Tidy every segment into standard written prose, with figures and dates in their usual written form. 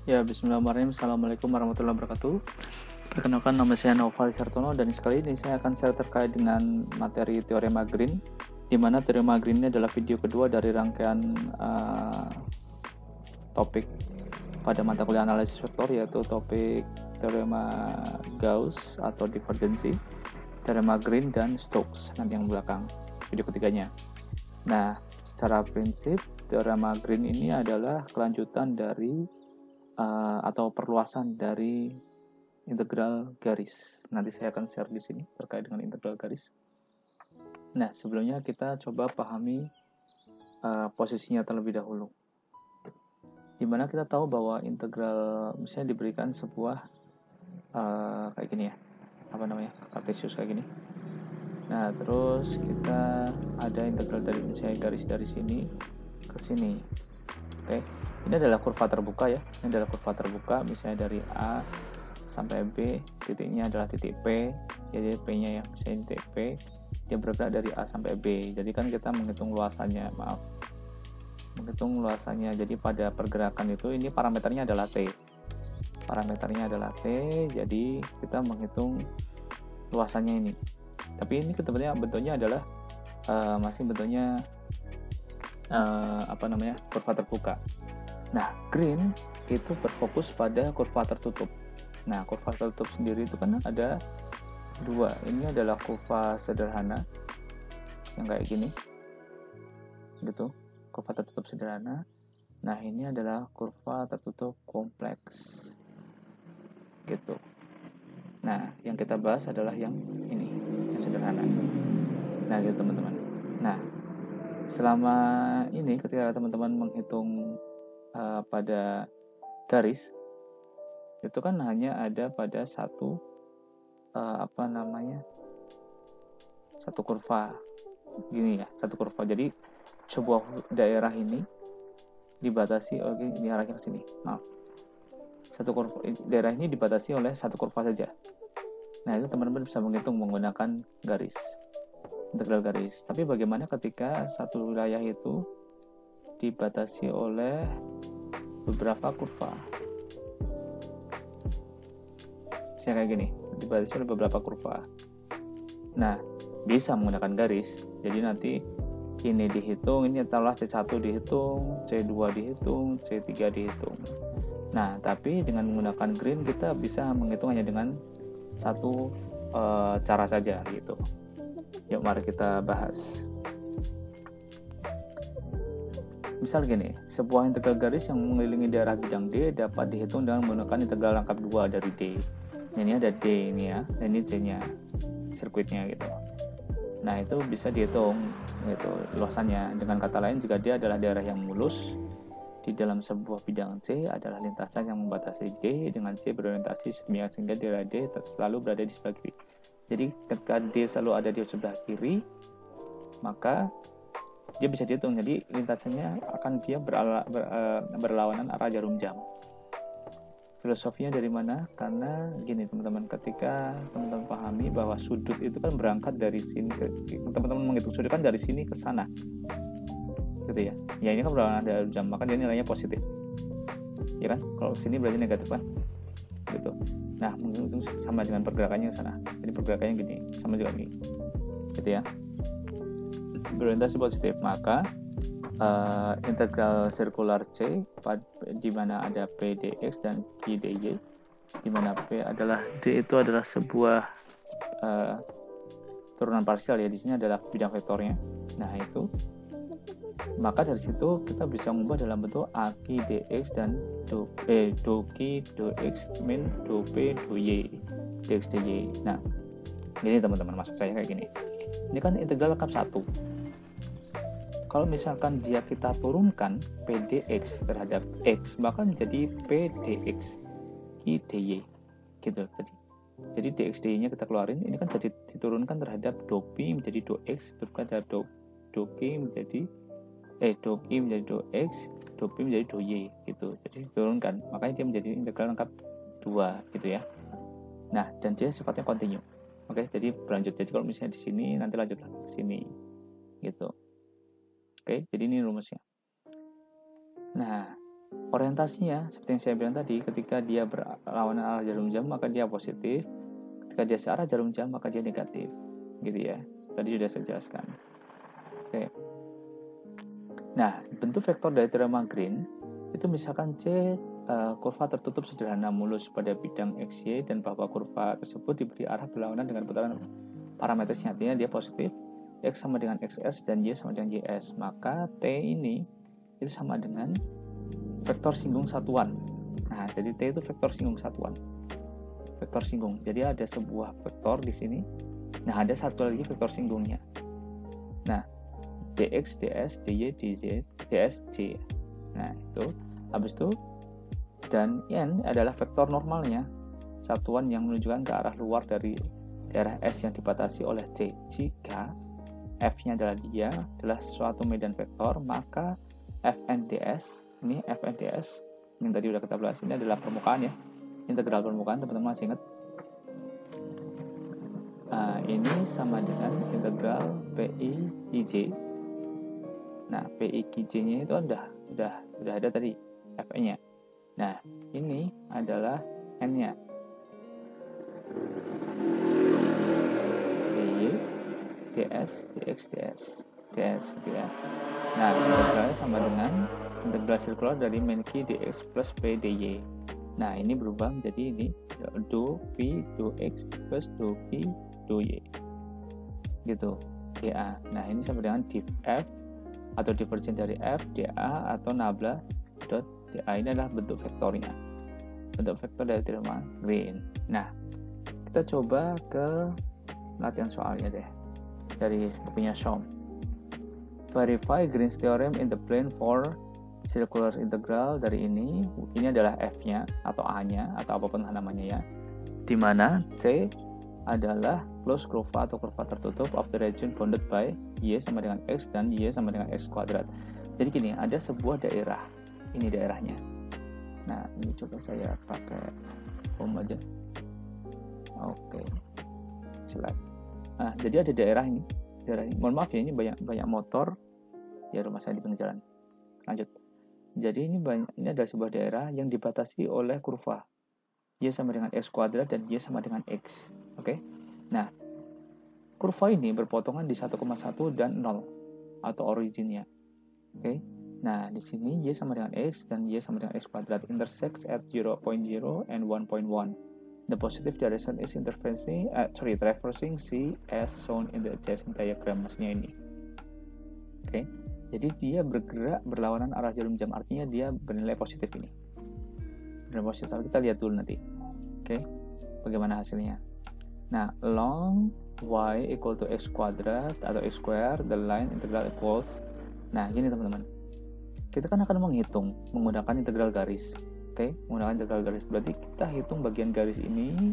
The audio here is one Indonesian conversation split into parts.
Ya, bismillahirrahmanirrahim. Assalamualaikum warahmatullahi wabarakatuh. Perkenalkan, nama saya Noval Sartono dan sekali ini saya akan share terkait dengan materi Teorema Green, di mana Teorema Green ini adalah video kedua dari rangkaian topik pada mata kuliah analisis vektor, yaitu topik Teorema Gauss atau divergensi, Teorema Green, dan Stokes nanti yang belakang, video ketiganya. Nah, secara prinsip Teorema Green ini adalah kelanjutan dari atau perluasan dari integral garis. Nanti saya akan share di sini terkait dengan integral garis. Nah, sebelumnya kita coba pahami posisinya terlebih dahulu. Dimana kita tahu bahwa integral misalnya diberikan sebuah kayak gini ya, kartesius kayak gini. Nah, terus kita ada integral dari misalnya garis dari sini ke sini. Oke. Ini adalah kurva terbuka ya. Ini adalah kurva terbuka misalnya dari A sampai B, titiknya adalah titik P. Jadi P-nya ya, misalnya titik P, dia bergerak dari A sampai B. Jadi kan kita menghitung luasannya, menghitung luasannya. Jadi pada pergerakan itu ini parameternya adalah T. Parameternya adalah T, jadi kita menghitung luasannya ini. Tapi ini bentuknya adalah masih bentuknya kurva terbuka. Nah, Green itu berfokus pada kurva tertutup. Nah, kurva tertutup sendiri itu kan ada dua. Ini adalah kurva sederhana yang kayak gini, gitu. Kurva tertutup sederhana. Nah, ini adalah kurva tertutup kompleks, gitu. Nah, yang kita bahas adalah yang ini, yang sederhana. Nah, gitu teman-teman. Nah, selama ini ketika teman-teman menghitung pada garis itu kan hanya ada pada satu satu kurva gini ya, satu kurva. Jadi sebuah daerah ini dibatasi oleh ini arahnya ke sini. Satu kurva, daerah ini dibatasi oleh satu kurva saja. Nah, itu teman-teman bisa menghitung menggunakan garis, integral garis. Tapi bagaimana ketika satu wilayah itu dibatasi oleh beberapa kurva? Misalnya kayak gini, dibatasi oleh beberapa kurva. Nah, bisa menggunakan garis. Jadi nanti ini dihitung, ini taruhlah C1 dihitung, C2 dihitung, C3 dihitung. Nah, tapi dengan menggunakan Green kita bisa menghitung hanya dengan satu cara saja gitu. Yuk mari kita bahas. Misal gini, sebuah integral garis yang mengelilingi daerah bidang D dapat dihitung dengan menggunakan integral rangkap 2 dari D. Ini ada D ini ya, dan ini C-nya, sirkuitnya gitu. Nah, itu bisa dihitung gitu luasannya. Dengan kata lain, jika D adalah daerah yang mulus di dalam sebuah bidang C adalah lintasan yang membatasi D dengan C berorientasi sedemikian sehingga daerah D selalu berada di sebelah kiri. Jadi ketika D selalu ada di sebelah kiri, maka dia bisa dihitung. Jadi lintasannya akan dia berlawanan arah jarum jam. Filosofinya dari mana? Karena gini teman-teman, ketika teman-teman pahami bahwa sudut itu kan berangkat dari sini teman-teman menghitung sudut kan dari sini ke sana, gitu ya. Ya ini kan berlawanan jarum jam, maka dia nilainya positif, ya kan? Kalau sini berarti negatif kan, gitu. Nah, menghitung sama dengan pergerakannya ke sana. Jadi pergerakannya gini, sama juga gini, gitu ya. Berorientasi positif, maka integral sirkular C di mana ada P dx dan Q dy, di mana P adalah D itu adalah sebuah turunan parsial ya, di sini adalah bidang vektornya. Nah, itu maka dari situ kita bisa mengubah dalam bentuk Aq dx dan do Q dx min do P do Y dx dy. Nah, gini teman-teman, maksud saya kayak gini. Ini kan integral rangkap 1. Kalau misalkan dia kita turunkan P dx terhadap X, maka menjadi P dx Q dy, gitu. Jadi dx dy-nya kita keluarin, ini kan jadi diturunkan terhadap do P menjadi do X, turunkan terhadap do Q menjadi do Q menjadi do X, do P menjadi do Y, gitu. Jadi diturunkan, makanya dia menjadi integral rangkap 2, gitu ya. Nah, dan dia sifatnya kontinu. Oke, jadi berlanjut. Jadi kalau misalnya di sini, nanti lanjut lagi ke sini, gitu. Oke, jadi ini rumusnya. Nah, Orientasinya seperti yang saya bilang tadi, ketika dia berlawanan arah jarum jam maka dia positif, ketika dia searah jarum jam maka dia negatif, gitu ya. Tadi sudah saya jelaskan. Oke. Nah, bentuk vektor dari teorema Green itu misalkan C kurva tertutup sederhana mulus pada bidang XY dan bahwa kurva tersebut diberi arah berlawanan dengan putaran parametersnya, artinya dia positif, X sama dengan XS dan Y sama dengan YS, maka T ini itu sama dengan vektor singgung satuan. Nah, jadi T itu vektor singgung satuan. Vektor singgung. Jadi ada sebuah vektor di sini. Nah, ada satu lagi vektor singgungnya. Nah, dx, ds, dy, dz, ds, j. Nah, itu. Habis itu, dan n adalah vektor normalnya. Satuan yang menunjukkan ke arah luar dari daerah S yang dibatasi oleh C. Jika F-nya adalah suatu medan vektor, maka Fnds, ini Fnds, yang tadi udah kita bahas, ini adalah permukaan ya. Integral permukaan, teman-teman masih ingat? Ini sama dengan integral PI/IJ. Nah, PI/IJ-nya itu udah ada tadi Fn-nya. Nah, ini adalah N-nya. dy, ds, dx, ds gitu ya. Nah, integralnya sama dengan integral sirkular dari Menkey dx plus p dy. Nah, ini berubah menjadi ini do p do x plus do p do y gitu, dA. Nah, ini sama dengan div f atau divergen dari f dA atau nabla dot dA. Ini adalah bentuk vektornya, bentuk vektor dari teorema Green. Nah, kita coba ke latihan soalnya deh dari bukunya Shom. Verify Green's theorem in the plane for circular integral. Dari ini adalah F-nya atau A-nya atau apapun namanya ya, di mana C adalah closed kurva atau kurva tertutup of the region bounded by Y sama dengan X dan Y sama dengan X kuadrat. Jadi gini, ada sebuah daerah, ini daerahnya. Nah, ini coba saya pakai home aja. Oke, select. Nah, jadi ada daerah ini. Mohon maaf ya, ini banyak motor ya, rumah saya di pinggir jalan. Lanjut. Jadi ini adalah sebuah daerah yang dibatasi oleh kurva Y sama dengan X kuadrat dan Y sama dengan X. Oke. Nah, kurva ini berpotongan di 1,1 dan 0 atau originnya. Oke. Nah, di sini Y sama dengan X dan Y sama dengan X kuadrat intersects at 0.0 and 1.1. The positive direction is traversing C as shown in the adjacent diagram. Maksudnya ini. Oke. Jadi dia bergerak berlawanan arah jarum jam, artinya dia bernilai positif ini. Bernilai positif. Kita lihat dulu nanti. Oke. Bagaimana hasilnya? Nah, long y equal to x kuadrat atau x square, the line integral equals. Nah, gini teman-teman. Kita kan akan menghitung menggunakan integral garis. Oke, menggunakan integral garis. Berarti kita hitung bagian garis ini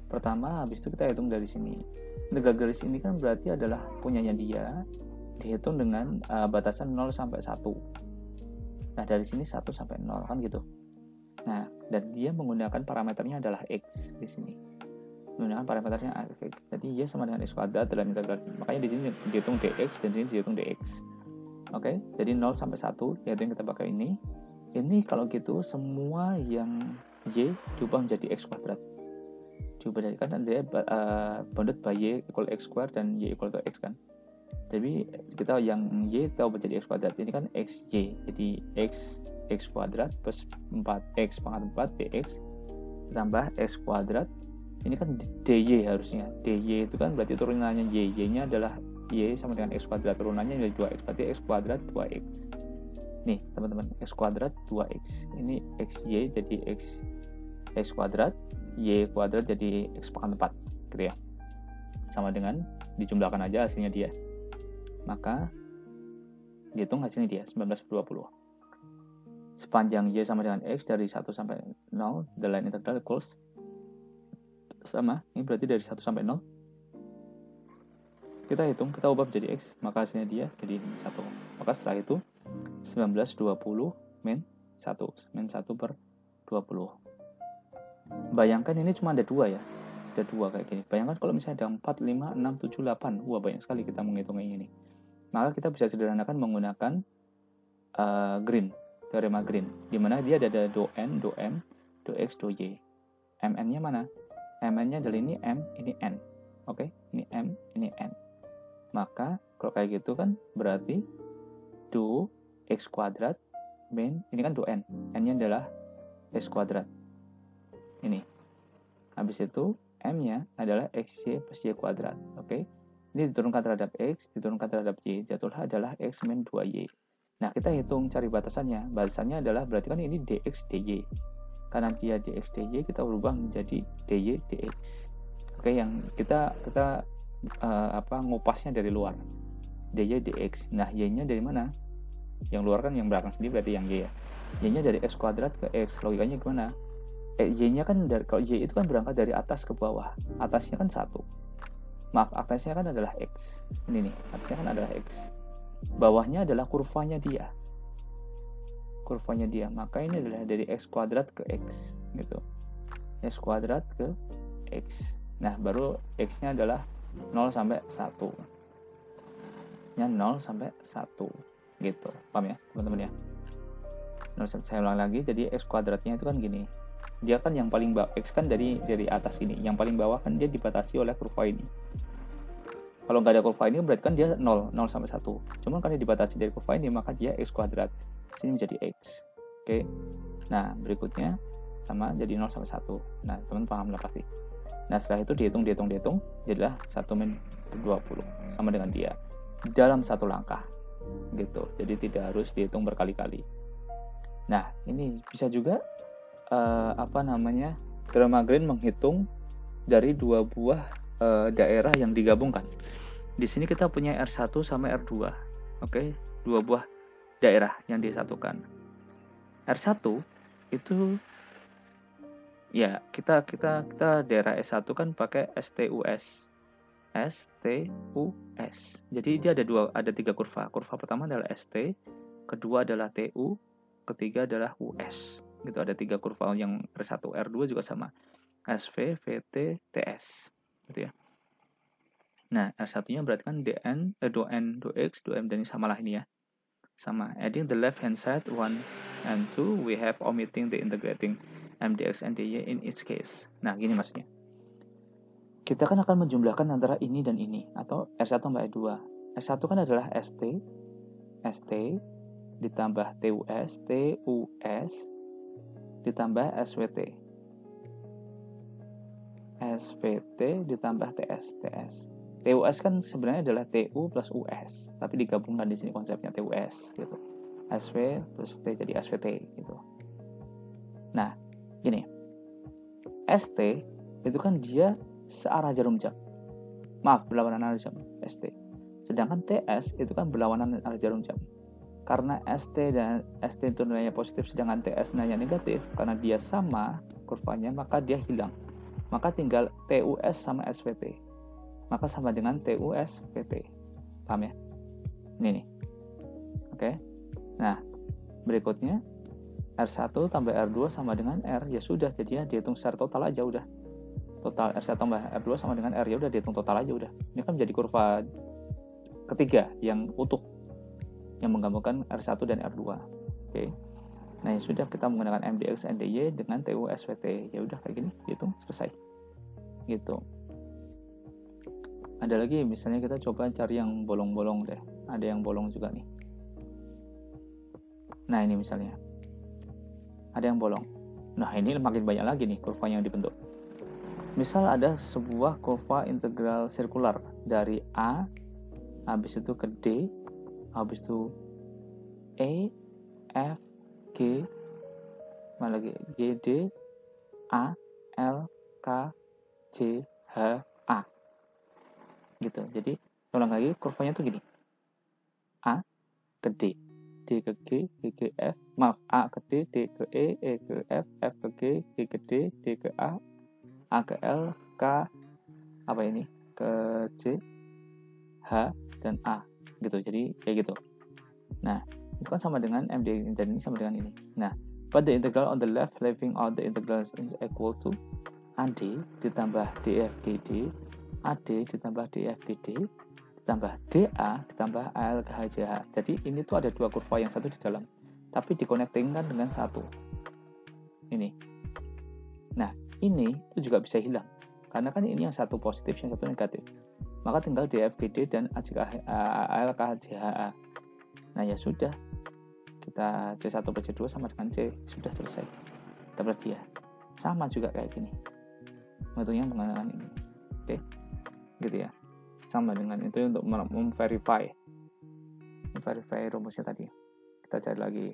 pertama, habis itu kita hitung dari sini. Integral garis ini kan berarti adalah punyanya dia, dihitung dengan batasan 0 sampai 1. Nah, dari sini 1 sampai 0 kan gitu. Nah, dan dia menggunakan parameternya adalah x di sini. Menggunakan parameternya x. Jadi y sama dengan x kuadrat dalam integral. Makanya di sini dihitung dx dan di sini dihitung dx. Oke, jadi 0 sampai 1 yaitu yang kita pakai ini. Ini kalau gitu semua yang y diubah menjadi x kuadrat. Diubah dari kan dia bounded by y equal x square dan y equal to x kan. Jadi kita yang y kita ubah jadi x kuadrat. Ini kan xy. Jadi x kuadrat plus 4x pangkat 4 dx tambah x kuadrat. Ini kan dy harusnya. Dy itu kan berarti turunannya y. Y-nya adalah y sama dengan x kuadrat. Turunannya adalah 2x. Berarti x kuadrat 2x. Nih teman-teman, x kuadrat 2x. Ini xy jadi x kuadrat, y kuadrat jadi x pangkat 4 gitu ya. Sama dengan dijumlahkan aja hasilnya dia. Maka dihitung hasilnya dia 19/20. Sepanjang y sama dengan x dari 1 sampai 0, the line integral equals sama, ini berarti dari 1 sampai 0. Kita hitung, kita ubah menjadi x, maka hasilnya dia jadi 1. Maka setelah itu 19/20 min 1/20. Bayangkan ini cuma ada 2 ya. Ada 2 kayak gini. Bayangkan kalau misalnya ada 4, 5, 6, 7, 8. Wah, banyak sekali kita menghitungnya ini. Maka kita bisa sederhanakan menggunakan green. teorema Green, di mana dia ada do n, do m, do x, do y. Mn-nya mana? Mn-nya adalah ini m, ini n. Oke, ini m, ini n. Maka kalau kayak gitu kan berarti do x kuadrat min, ini kan do n. N-nya adalah x kuadrat. Ini. Habis itu m-nya adalah xy plus y kuadrat. Oke. Ini diturunkan terhadap x, diturunkan terhadap y. Jatuhlah adalah x min 2y. Nah, kita hitung cari batasannya. Batasannya adalah berarti kan ini dx dy. Karena dia dx dy, kita berubah menjadi dy dx. Oke, yang kita ngupasnya dari luar. dy dx. Nah, y-nya dari mana? Yang luar kan yang belakang sendiri berarti yang y ya. Y-nya dari x kuadrat ke x. Logikanya gimana? Y-nya kan kalau y itu kan berangkat dari atas ke bawah. Atasnya kan 1. Maaf, atasnya kan adalah x. Ini nih, atasnya kan adalah x. Bawahnya adalah kurvanya dia. Maka ini adalah dari x kuadrat ke x gitu. X kuadrat ke x. Nah, baru x-nya adalah 0 sampai 1. Nya 0 sampai 1 gitu. Paham ya, teman-teman ya? Saya ulang lagi, jadi x kuadratnya itu kan gini. Dia kan yang paling bawah, x kan dari atas ini. Yang paling bawah kan dia dibatasi oleh kurva ini. Kalau nggak ada kurva ini berarti kan dia 0 sampai 1. Cuman kan dia dibatasi dari kurva ini, maka dia x kuadrat. Sini menjadi x. Oke. Nah, berikutnya sama jadi 0 sampai 1. Nah, teman paham lah pasti. Nah, setelah itu dihitung, jadilah 1 min 20 sama dengan dia. Dalam satu langkah. Gitu. Jadi tidak harus dihitung berkali-kali. Nah, ini bisa juga teorema Green menghitung dari dua buah daerah yang digabungkan. Di sini kita punya R1 sama R2. Oke, dua buah daerah yang disatukan. R1 itu ya kita daerah S1 kan pakai STUS. Jadi dia ada 3 kurva. Kurva pertama adalah ST, kedua adalah TU, ketiga adalah US. Gitu, ada 3 kurva yang R1, R2 juga sama. SV, VT, TS. Gitu ya. Nah, R1-nya berarti kan dn, do n, do x, do m, dan ini samalah ini ya. Sama. Adding the left hand side 1 and 2, we have omitting the integrating m dx and dy in each case. Nah, gini maksudnya. Kita kan akan menjumlahkan antara ini dan ini, atau R1 tambah R2. R1 kan adalah ST ditambah TUS ditambah SVT ditambah TS. TUS kan sebenarnya adalah TU plus US, tapi digabungkan di sini konsepnya TUS gitu. SV plus T jadi SVT gitu. Nah, gini. ST itu kan dia searah jarum jam. Maaf, berlawanan arah jam ST. Sedangkan TS itu kan berlawanan arah jarum jam. Karena ST dan ST itu nilainya positif sedangkan TS nilainya negatif, karena dia sama kurvanya maka dia hilang. Maka tinggal TUS sama SVT. Maka sama dengan TUS VT. Paham ya? Ini nih. Oke. Nah, berikutnya R1 tambah R2 sama dengan R. Ya sudah, jadinya dihitung secara total aja udah. Total R1 tambah R2 sama dengan R, ya udah dihitung total aja udah. Ini kan menjadi kurva ketiga yang utuh yang menggabungkan R1 dan R2. Oke. Nah, ya sudah, kita menggunakan MDX and DY dengan TU SVT. Ya udah kayak gini, hitung selesai. Gitu. Ada lagi misalnya kita coba cari yang bolong-bolong deh. Ada yang bolong juga nih. Nah, ini misalnya. Ada yang bolong. Nah, ini makin banyak lagi nih kurva yang dibentuk. Misal ada sebuah kurva integral sirkular dari A, habis itu ke D, habis itu E, F, G, mana lagi? G, D, A, L, K, C, H, A. Gitu. Jadi, ulang lagi, kurvanya tuh gini. A ke D, D ke G, G ke F, maaf, A ke D, D ke E, E ke F, F ke G, G ke D, D ke A ke L, K, apa ini? Ke C, H, dan A. Gitu. Jadi, kayak gitu. Nah, itu kan sama dengan MD, dan ini sama dengan ini. Nah, but the integral on the left leaving out the integrals is equal to AD ditambah DFGD, AD ditambah DFGD, ditambah DA ditambah ALKHJH. Jadi ini tuh ada dua kurva, yang satu di dalam, tapi dikonektingkan dengan satu ini. Nah ini itu juga bisa hilang karena kan ini yang satu positif, yang satu negatif. Maka tinggal DFGD dan ALKHJHA. Nah ya sudah, kita C1 per C2 sama dengan C, sudah selesai, dapat dia. Sama juga kayak gini, metodenya menggunakan ini. Oke, gitu ya, sama dengan itu untuk memverify rumusnya tadi. Kita cari lagi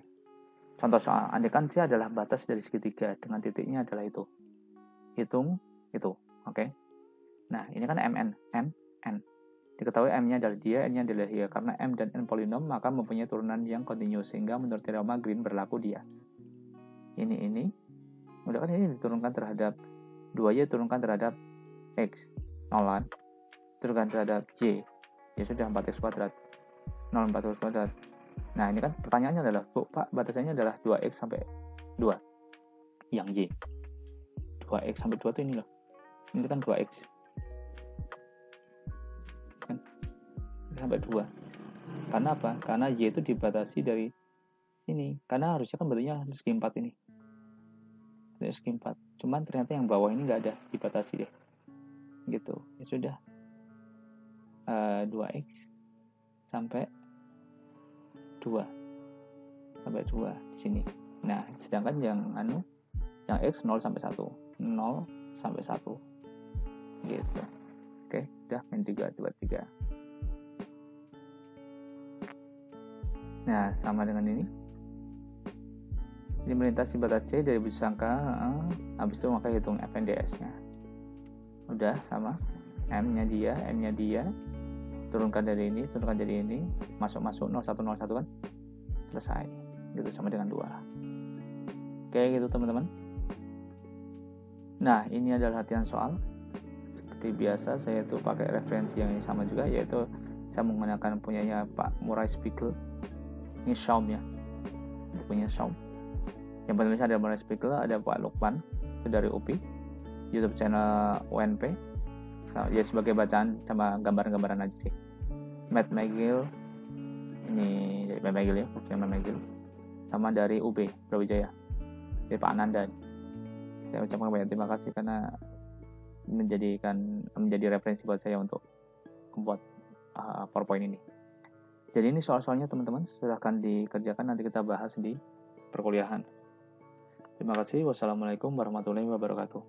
contoh soal. Andaikan C adalah batas dari segitiga dengan titiknya adalah itu, hitung itu. Oke. Nah ini kan MN. Diketahui M-nya adalah dia, N-nya adalah dia. Karena M dan N polinom, maka mempunyai turunan yang kontinu, sehingga menurut teorema Green berlaku dia. Ini. Udah kan ini diturunkan terhadap 2Y, turunkan terhadap X. Nolan. Turunkan terhadap Y. Ya sudah, 4X kuadrat. 0, 4X kuadrat. Nah ini kan pertanyaannya adalah, Pak, batasannya adalah 2X sampai 2. Yang Y. 2X sampai 2 itu ini loh. Ini kan 2X. Sampai 2. Karena apa? Karena Y itu dibatasi dari sini. Karena harusnya kan bentuknya segi 4 ini. Segi 4. Cuman ternyata yang bawah ini nggak ada, dibatasi deh. Gitu. Ya sudah. 2X sampai 2. Sampai 2 di sini. Nah, sedangkan yang X 0 sampai 1. 0 sampai 1. Gitu. Oke, udah main 3, 2, 3. Nah, sama dengan ini. Ini melintasi batas C dari bujur sangka, habis itu maka hitung FNDS-nya. Udah sama. M-nya dia, N-nya dia. Turunkan dari ini, masuk 0101 kan. Selesai. Gitu sama dengan 2. Oke, gitu teman-teman. Nah, ini adalah latihan soal. Seperti biasa, saya tuh pakai referensi yang sama juga, yaitu saya menggunakan punyanya Pak Murray Spiegel. Ini Schaum ya, bukunya Schaum. Yang penulis ada Murray Spiegel, ada Pak Lukman dari UPI, YouTube channel UNP. Ya sebagai bacaan sama gambaran-gambaran aja sih. Matt McGill, ini dari Matt McGill ya, bukunya Matt McGill. Sama dari UB Brawijaya, dari Pak Ananda. Saya ucapkan banyak terima kasih karena menjadi referensi buat saya untuk membuat PowerPoint ini. Jadi ini soal-soalnya teman-teman, silahkan dikerjakan, nanti kita bahas di perkuliahan. Terima kasih. Wassalamualaikum warahmatullahi wabarakatuh.